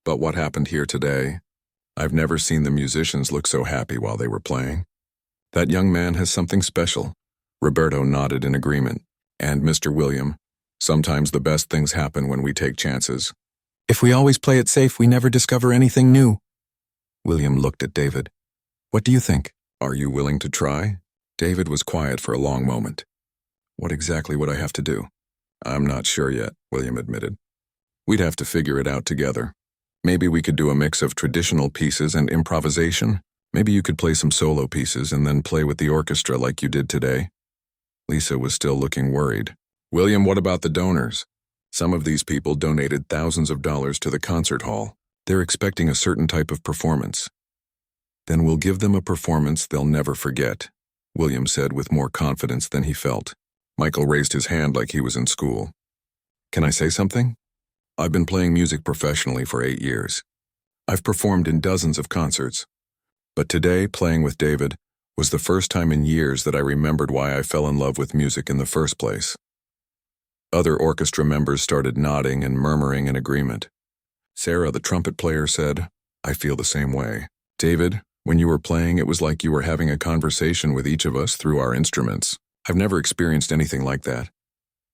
But what happened here today, I've never seen the musicians look so happy while they were playing. That young man has something special. Roberto nodded in agreement. And Mr. William, sometimes the best things happen when we take chances. If we always play it safe, we never discover anything new. William looked at David. What do you think? Are you willing to try? David was quiet for a long moment. What exactly would I have to do? I'm not sure yet, William admitted. We'd have to figure it out together. Maybe we could do a mix of traditional pieces and improvisation. Maybe you could play some solo pieces and then play with the orchestra like you did today. Lisa was still looking worried. William, what about the donors? Some of these people donated thousands of dollars to the concert hall. They're expecting a certain type of performance. Then we'll give them a performance they'll never forget, William said with more confidence than he felt. Michael raised his hand like he was in school. Can I say something? I've been playing music professionally for 8 years. I've performed in dozens of concerts. But today, playing with David, was the first time in years that I remembered why I fell in love with music in the first place. Other orchestra members started nodding and murmuring in agreement. Sarah, the trumpet player, said, I feel the same way. David, when you were playing, it was like you were having a conversation with each of us through our instruments. I've never experienced anything like that.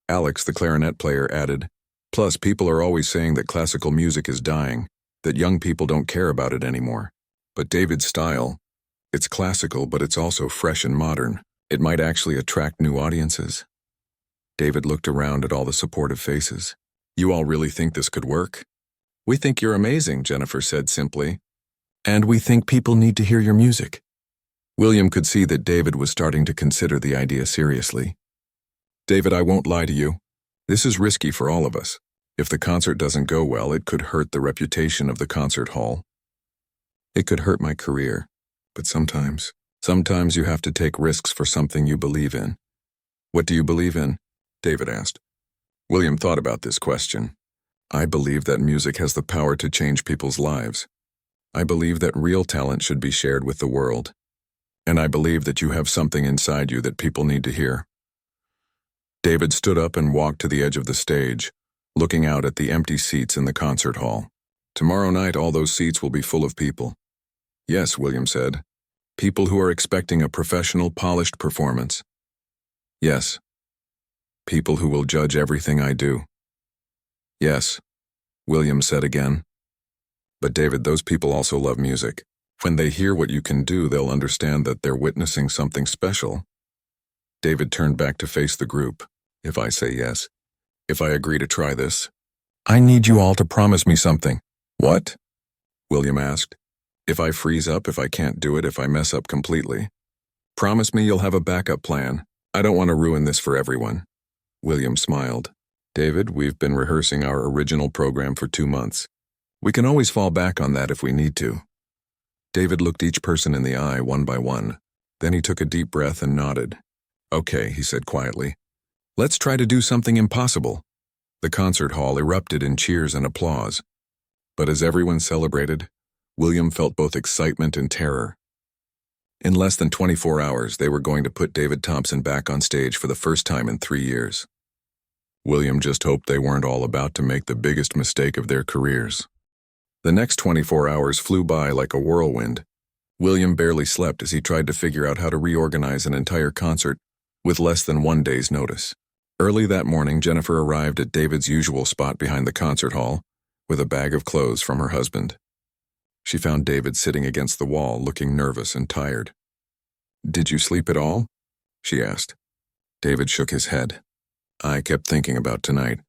Alex, the clarinet player, added, plus people are always saying that classical music is dying, that young people don't care about it anymore. But David's style, it's classical, but it's also fresh and modern. It might actually attract new audiences. David looked around at all the supportive faces. You all really think this could work? We think you're amazing, Jennifer said simply. And we think people need to hear your music. William could see that David was starting to consider the idea seriously. David, I won't lie to you. This is risky for all of us. If the concert doesn't go well, it could hurt the reputation of the concert hall. It could hurt my career. But sometimes you have to take risks for something you believe in. What do you believe in? David asked. William thought about this question. I believe that music has the power to change people's lives. I believe that real talent should be shared with the world. And I believe that you have something inside you that people need to hear. David stood up and walked to the edge of the stage, looking out at the empty seats in the concert hall. Tomorrow night, all those seats will be full of people. Yes, William said. People who are expecting a professional, polished performance. Yes. People who will judge everything I do. Yes, William said again. But David, those people also love music. When they hear what you can do, they'll understand that they're witnessing something special. David turned back to face the group. If I say yes, if I agree to try this, I need you all to promise me something. What? William asked. If I freeze up, if I can't do it, if I mess up completely. Promise me you'll have a backup plan. I don't want to ruin this for everyone. William smiled. David, we've been rehearsing our original program for 2 months. We can always fall back on that if we need to. David looked each person in the eye one by one. Then he took a deep breath and nodded. Okay, he said quietly. Let's try to do something impossible. The concert hall erupted in cheers and applause. But as everyone celebrated, William felt both excitement and terror. In less than 24 hours, they were going to put David Thompson back on stage for the first time in 3 years. William just hoped they weren't all about to make the biggest mistake of their careers. The next 24 hours flew by like a whirlwind. William barely slept as he tried to figure out how to reorganize an entire concert with less than 1 day's notice. Early that morning, Jennifer arrived at David's usual spot behind the concert hall with a bag of clothes from her husband. She found David sitting against the wall, looking nervous and tired. Did you sleep at all? She asked. David shook his head. I kept thinking about tonight.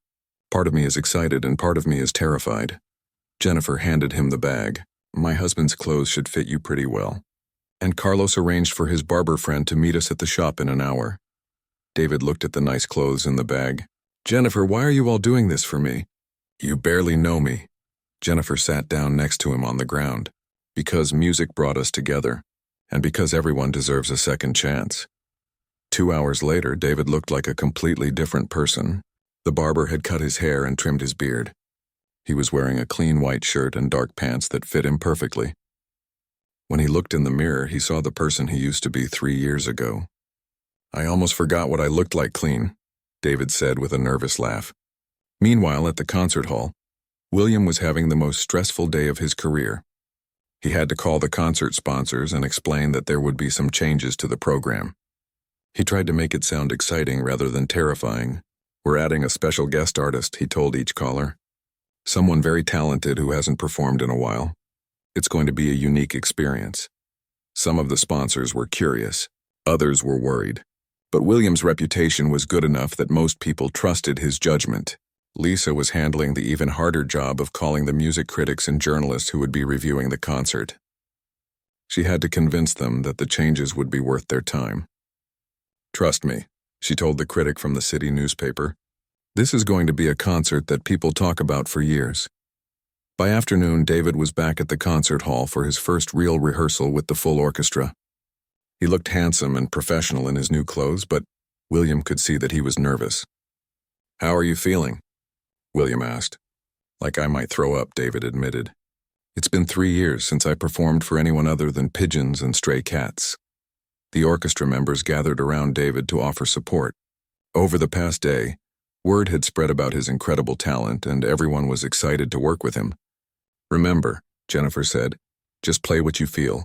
Part of me is excited and part of me is terrified. Jennifer handed him the bag. My husband's clothes should fit you pretty well. And Carlos arranged for his barber friend to meet us at the shop in an hour. David looked at the nice clothes in the bag. Jennifer, why are you all doing this for me? You barely know me. Jennifer sat down next to him on the ground. Because music brought us together, and because everyone deserves a second chance. 2 hours later, David looked like a completely different person. The barber had cut his hair and trimmed his beard. He was wearing a clean white shirt and dark pants that fit him perfectly. When he looked in the mirror, he saw the person he used to be 3 years ago. "I almost forgot what I looked like clean," David said with a nervous laugh. Meanwhile, at the concert hall, William was having the most stressful day of his career. He had to call the concert sponsors and explain that there would be some changes to the program. He tried to make it sound exciting rather than terrifying. "We're adding a special guest artist," he told each caller. "Someone very talented who hasn't performed in a while. It's going to be a unique experience." Some of the sponsors were curious, others were worried. But William's reputation was good enough that most people trusted his judgment. Lisa was handling the even harder job of calling the music critics and journalists who would be reviewing the concert. She had to convince them that the changes would be worth their time. "Trust me," she told the critic from the city newspaper. "This is going to be a concert that people talk about for years." By afternoon, David was back at the concert hall for his first real rehearsal with the full orchestra. He looked handsome and professional in his new clothes, but William could see that he was nervous. "How are you feeling?" William asked. "Like I might throw up," David admitted. "It's been 3 years since I performed for anyone other than pigeons and stray cats." The orchestra members gathered around David to offer support. Over the past day, word had spread about his incredible talent, and everyone was excited to work with him. "Remember," Jennifer said, "just play what you feel.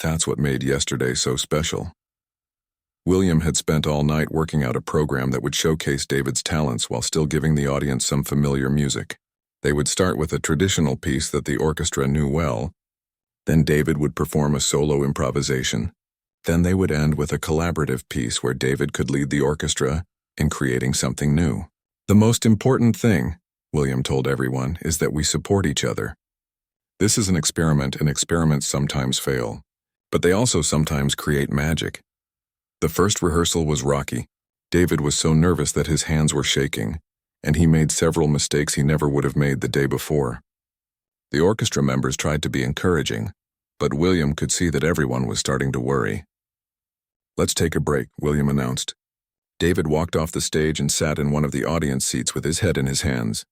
That's what made yesterday so special." William had spent all night working out a program that would showcase David's talents while still giving the audience some familiar music. They would start with a traditional piece that the orchestra knew well. Then David would perform a solo improvisation. Then they would end with a collaborative piece where David could lead the orchestra in creating something new. "The most important thing," William told everyone, "is that we support each other. This is an experiment, and experiments sometimes fail, but they also sometimes create magic." The first rehearsal was rocky. David was so nervous that his hands were shaking, and he made several mistakes he never would have made the day before. The orchestra members tried to be encouraging, but William could see that everyone was starting to worry. "Let's take a break," William announced. David walked off the stage and sat in one of the audience seats with his head in his hands.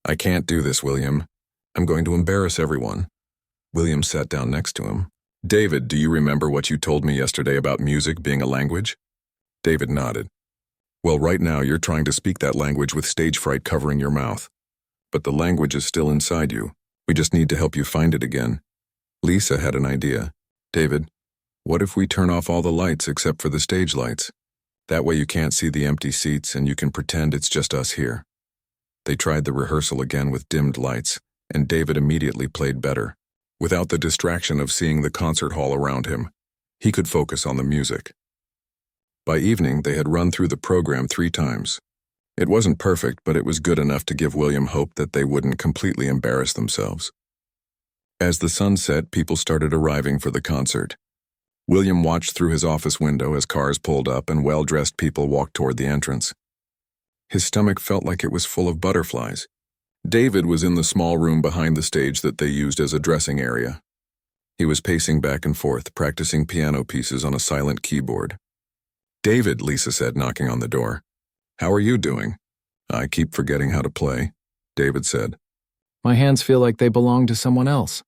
"I can't do this, William. I'm going to embarrass everyone." William sat down next to him. "David, do you remember what you told me yesterday about music being a language?" David nodded. "Well, right now you're trying to speak that language with stage fright covering your mouth. But the language is still inside you. We just need to help you find it again." Lisa had an idea. "David, what if we turn off all the lights except for the stage lights? That way you can't see the empty seats and you can pretend it's just us here." They tried the rehearsal again with dimmed lights, and David immediately played better. Without the distraction of seeing the concert hall around him, he could focus on the music. By evening, they had run through the program 3 times. It wasn't perfect, but it was good enough to give William hope that they wouldn't completely embarrass themselves. As the sun set, people started arriving for the concert. William watched through his office window as cars pulled up and well-dressed people walked toward the entrance. His stomach felt like it was full of butterflies. David was in the small room behind the stage that they used as a dressing area. He was pacing back and forth, practicing piano pieces on a silent keyboard. "David," Lisa said, knocking on the door. "How are you doing?" "I keep forgetting how to play," David said. "My hands feel like they belong to someone else."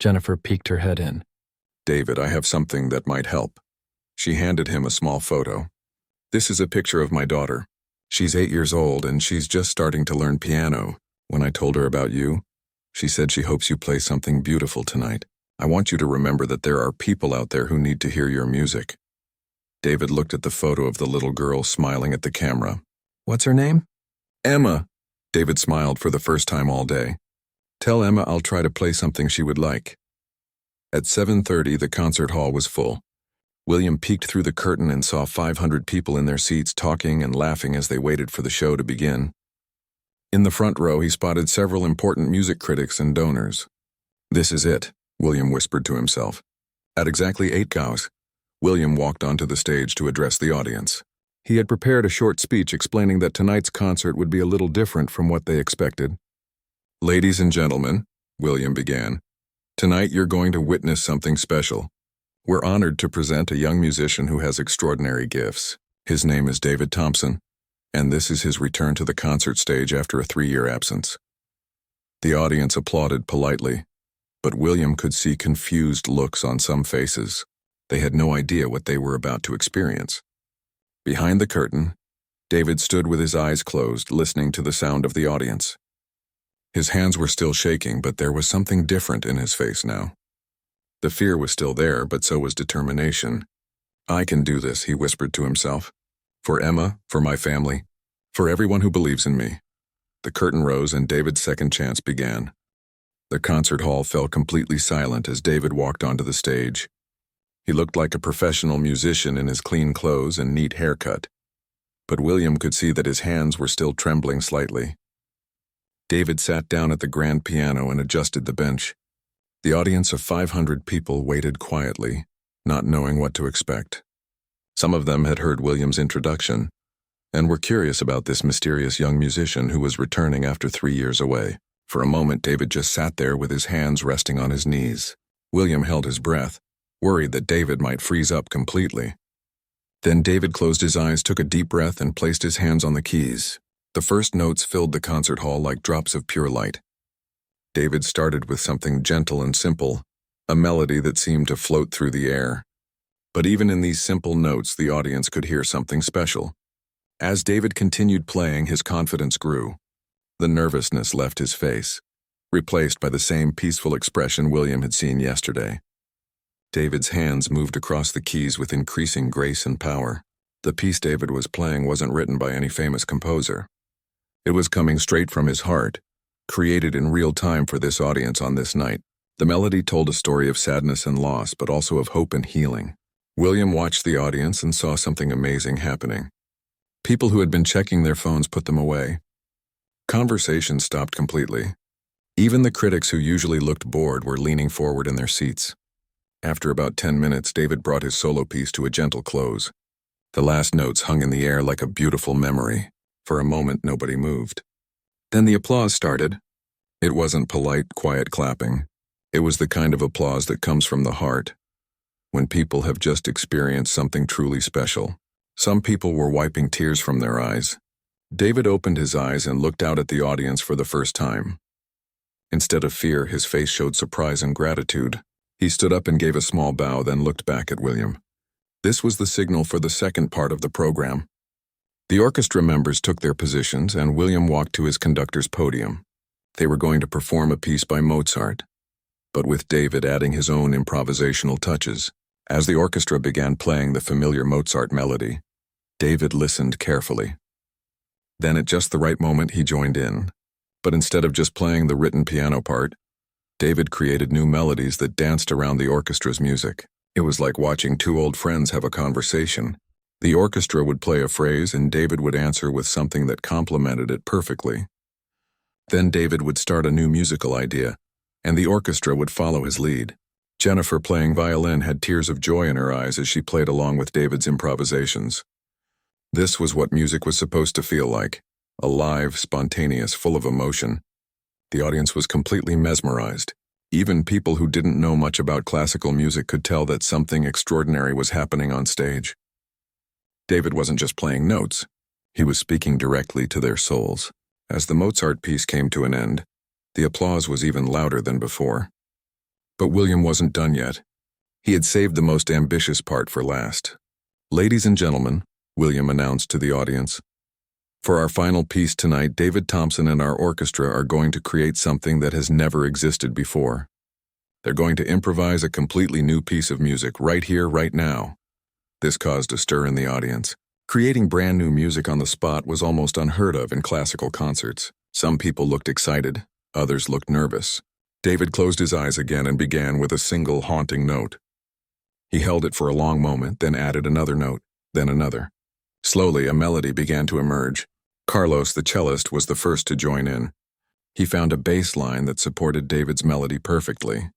Jennifer peeked her head in. "David, I have something that might help." She handed him a small photo. "This is a picture of my daughter. She's 8 years old and she's just starting to learn piano. When I told her about you, she said she hopes you play something beautiful tonight. I want you to remember that there are people out there who need to hear your music." David looked at the photo of the little girl smiling at the camera. "What's her name?" "Emma." David smiled for the first time all day. "Tell Emma I'll try to play something she would like." At 7:30, the concert hall was full. William peeked through the curtain and saw 500 people in their seats talking and laughing as they waited for the show to begin. In the front row, he spotted several important music critics and donors. "This is it," William whispered to himself. At exactly 8 gauss, William walked onto the stage to address the audience. He had prepared a short speech explaining that tonight's concert would be a little different from what they expected. Ladies and gentlemen, William began, tonight you're going to witness something special. We're honored to present a young musician who has extraordinary gifts. His name is David Thompson, and this is his return to the concert stage after a 3-year absence. The audience applauded politely, but William could see confused looks on some faces. They had no idea what they were about to experience. Behind the curtain, David stood with his eyes closed, listening to the sound of the audience. His hands were still shaking, but there was something different in his face now. The fear was still there, but so was determination. I can do this, he whispered to himself. For Emma, for my family, for everyone who believes in me. The curtain rose and David's second chance began. The concert hall fell completely silent as David walked onto the stage. He looked like a professional musician in his clean clothes and neat haircut. But William could see that his hands were still trembling slightly. David sat down at the grand piano and adjusted the bench. The audience of 500 people waited quietly, not knowing what to expect. Some of them had heard William's introduction and were curious about this mysterious young musician who was returning after 3 years away. For a moment, David just sat there with his hands resting on his knees. William held his breath, worried that David might freeze up completely. Then David closed his eyes, took a deep breath, and placed his hands on the keys. The first notes filled the concert hall like drops of pure light. David started with something gentle and simple, a melody that seemed to float through the air. But even in these simple notes, the audience could hear something special. As David continued playing, his confidence grew. The nervousness left his face, replaced by the same peaceful expression William had seen yesterday. David's hands moved across the keys with increasing grace and power. The piece David was playing wasn't written by any famous composer. It was coming straight from his heart, created in real time for this audience on this night. The melody told a story of sadness and loss, but also of hope and healing. William watched the audience and saw something amazing happening. People who had been checking their phones put them away. Conversation stopped completely. Even the critics who usually looked bored were leaning forward in their seats. After about 10 minutes, David brought his solo piece to a gentle close. The last notes hung in the air like a beautiful memory. For a moment, nobody moved. Then the applause started. It wasn't polite, quiet clapping. It was the kind of applause that comes from the heart, when people have just experienced something truly special. Some people were wiping tears from their eyes. David opened his eyes and looked out at the audience for the first time. Instead of fear, his face showed surprise and gratitude. He stood up and gave a small bow, then looked back at William. This was the signal for the second part of the program. The orchestra members took their positions, and William walked to his conductor's podium. They were going to perform a piece by Mozart, but with David adding his own improvisational touches. As the orchestra began playing the familiar Mozart melody, David listened carefully. Then at just the right moment, he joined in. But instead of just playing the written piano part, David created new melodies that danced around the orchestra's music. It was like watching two old friends have a conversation. The orchestra would play a phrase and David would answer with something that complemented it perfectly. Then David would start a new musical idea, and the orchestra would follow his lead. Jennifer, playing violin, had tears of joy in her eyes as she played along with David's improvisations. This was what music was supposed to feel like, alive, spontaneous, full of emotion. The audience was completely mesmerized. Even people who didn't know much about classical music could tell that something extraordinary was happening on stage. David wasn't just playing notes. He was speaking directly to their souls. As the Mozart piece came to an end, the applause was even louder than before. But William wasn't done yet. He had saved the most ambitious part for last. Ladies and gentlemen, William announced to the audience, for our final piece tonight, David Thompson and our orchestra are going to create something that has never existed before. They're going to improvise a completely new piece of music right here, right now. This caused a stir in the audience. Creating brand new music on the spot was almost unheard of in classical concerts. Some people looked excited, others looked nervous. David closed his eyes again and began with a single haunting note. He held it for a long moment, then added another note, then another. Slowly, a melody began to emerge. Carlos, the cellist, was the first to join in. He found a bass line that supported David's melody perfectly.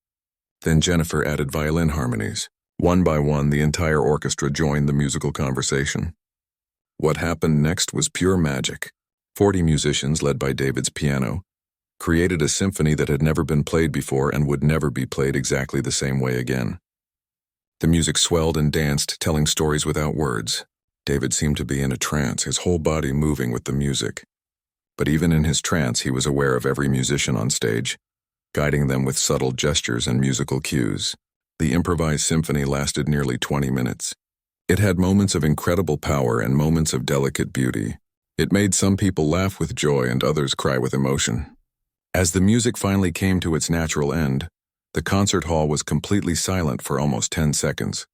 Then Jennifer added violin harmonies. One by one, the entire orchestra joined the musical conversation. What happened next was pure magic. 40 musicians, led by David's piano, created a symphony that had never been played before and would never be played exactly the same way again. The music swelled and danced, telling stories without words. David seemed to be in a trance, his whole body moving with the music. But even in his trance, he was aware of every musician on stage, guiding them with subtle gestures and musical cues. The improvised symphony lasted nearly 20 minutes. It had moments of incredible power and moments of delicate beauty. It made some people laugh with joy and others cry with emotion. As the music finally came to its natural end, the concert hall was completely silent for almost 10 seconds.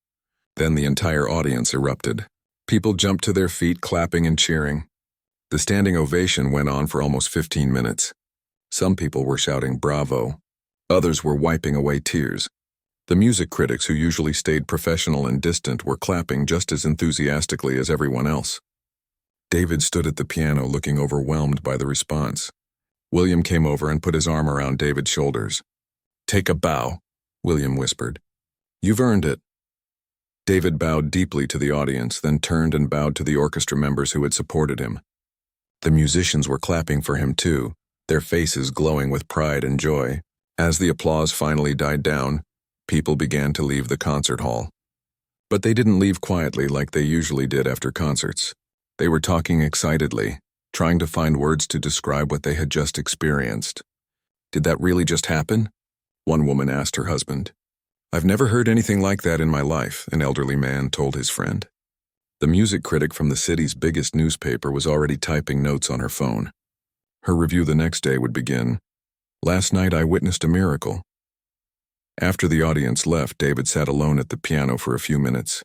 Then the entire audience erupted. People jumped to their feet, clapping and cheering. The standing ovation went on for almost 15 minutes. Some people were shouting "Bravo." Others were wiping away tears. The music critics, who usually stayed professional and distant, were clapping just as enthusiastically as everyone else. David stood at the piano, looking overwhelmed by the response. William came over and put his arm around David's shoulders. "Take a bow," William whispered. "You've earned it." David bowed deeply to the audience, then turned and bowed to the orchestra members who had supported him. The musicians were clapping for him too, their faces glowing with pride and joy. As the applause finally died down, people began to leave the concert hall. But they didn't leave quietly like they usually did after concerts. They were talking excitedly, trying to find words to describe what they had just experienced. "Did that really just happen?" one woman asked her husband. "I've never heard anything like that in my life," an elderly man told his friend. The music critic from the city's biggest newspaper was already typing notes on her phone. Her review the next day would begin, "Last night I witnessed a miracle." After the audience left, David sat alone at the piano for a few minutes.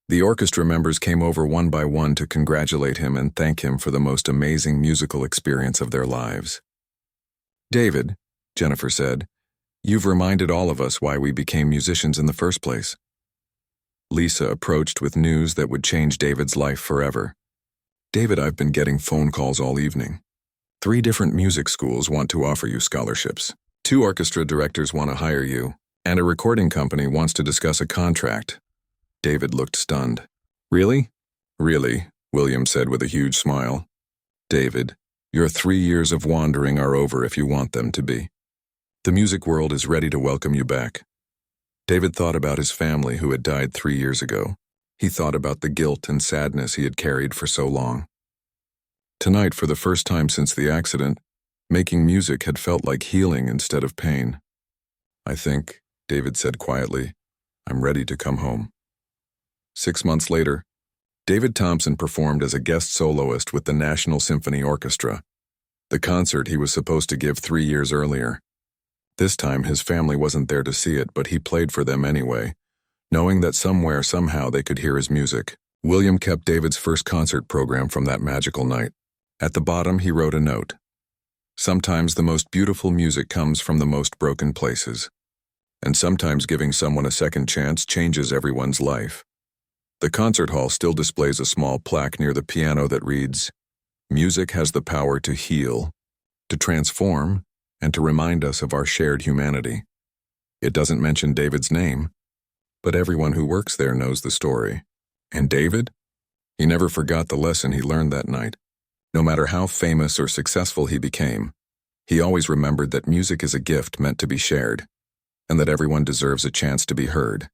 The orchestra members came over one by one to congratulate him and thank him for the most amazing musical experience of their lives. "David," Jennifer said, "you've reminded all of us why we became musicians in the first place." Lisa approached with news that would change David's life forever. "David, I've been getting phone calls all evening. 3 different music schools want to offer you scholarships. 2 orchestra directors want to hire you, and a recording company wants to discuss a contract." David looked stunned. "Really?" "Really," William said with a huge smile. "David, your 3 years of wandering are over if you want them to be. The music world is ready to welcome you back." David thought about his family who had died 3 years ago. He thought about the guilt and sadness he had carried for so long. Tonight, for the first time since the accident, making music had felt like healing instead of pain. "I think," David said quietly, "I'm ready to come home." 6 months later, David Thompson performed as a guest soloist with the National Symphony Orchestra, the concert he was supposed to give 3 years earlier. This time, his family wasn't there to see it, but he played for them anyway, knowing that somewhere, somehow, they could hear his music. William kept David's first concert program from that magical night. At the bottom, he wrote a note. "Sometimes the most beautiful music comes from the most broken places. And sometimes giving someone a second chance changes everyone's life." The concert hall still displays a small plaque near the piano that reads, "Music has the power to heal, to transform, and to remind us of our shared humanity." It doesn't mention David's name, but everyone who works there knows the story. And David? He never forgot the lesson he learned that night. No matter how famous or successful he became, he always remembered that music is a gift meant to be shared, and that everyone deserves a chance to be heard.